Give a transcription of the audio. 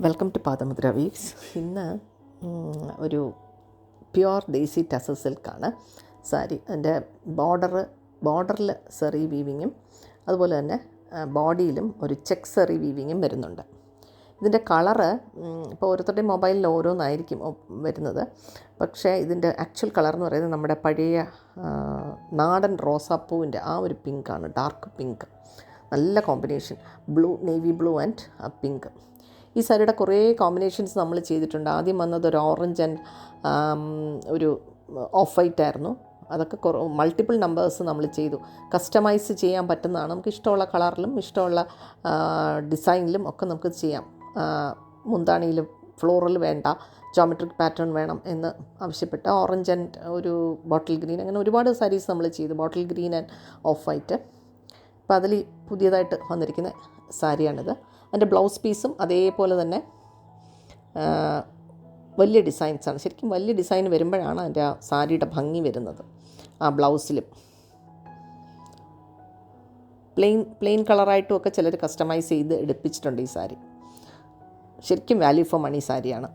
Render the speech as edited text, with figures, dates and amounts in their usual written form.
Welcome to പാദമുദ്ര weaves. ഇന്ന് ഒരു pure desi tussar സിൽക്കാണ് sari. അതിൻ്റെ ബോർഡറിൽ സെറി വീവിങ്ങും അതുപോലെ തന്നെ ബോഡിയിലും ഒരു ചെക്ക് സെറി വീവിങ്ങും വരുന്നുണ്ട്. ഇതിൻ്റെ കളറ് ഇപ്പോൾ ഓരോരുത്തരുടെയും മൊബൈലിൽ ഓരോന്നായിരിക്കും വരുന്നത്. പക്ഷേ ഇതിൻ്റെ ആക്ച്വൽ കളർ എന്ന് പറയുന്നത് നമ്മുടെ പഴയ നാടൻ റോസാപ്പൂവിൻ്റെ ആ ഒരു പിങ്കാണ്, ഡാർക്ക് പിങ്ക്. നല്ല combination, blue, navy blue and pink. ഈ സാരിയുടെ കുറേ കോമ്പിനേഷൻസ് നമ്മൾ ചെയ്തിട്ടുണ്ട്. ആദ്യം വന്നത് ഒരു ഓറഞ്ച് ആൻഡ് ഒരു ഓഫ് വൈറ്റ് ആയിരുന്നു. അതൊക്കെ മൾട്ടിപ്പിൾ നമ്പേഴ്സ് നമ്മൾ ചെയ്തു. കസ്റ്റമൈസ് ചെയ്യാൻ പറ്റുന്നതാണ്. നമുക്ക് ഇഷ്ടമുള്ള കളറിലും ഇഷ്ടമുള്ള ഡിസൈനിലും ഒക്കെ നമുക്ക് ചെയ്യാം. മുന്താണിയിലും ഫ്ലോറൽ വേണ്ട, ജോമെട്രിക് പാറ്റേൺ വേണം എന്ന് ആവശ്യപ്പെട്ട് ഓറഞ്ച് ആൻഡ് ഒരു ബോട്ടിൽ ഗ്രീൻ, അങ്ങനെ ഒരുപാട് സാരീസ് നമ്മൾ ചെയ്തു. Bottle green and of white. അപ്പോൾ അതിൽ പുതിയതായിട്ട് വന്നിരിക്കുന്ന സാരിയാണിത്. അതിൻ്റെ ബ്ലൗസ് പീസും അതേപോലെ തന്നെ വലിയ ഡിസൈൻസാണ്. ശരിക്കും വലിയ ഡിസൈൻ വരുമ്പോഴാണ് അതിൻ്റെ ആ സാരിയുടെ ഭംഗി വരുന്നത്. ആ ബ്ലൗസിലും പ്ലെയിൻ കളറായിട്ടും ഒക്കെ ചിലർ കസ്റ്റമൈസ് ചെയ്ത് എടുപ്പിച്ചിട്ടുണ്ട്. ഈ സാരി ശരിക്കും വാല്യൂ ഫോർ മണി സാരിയാണ്.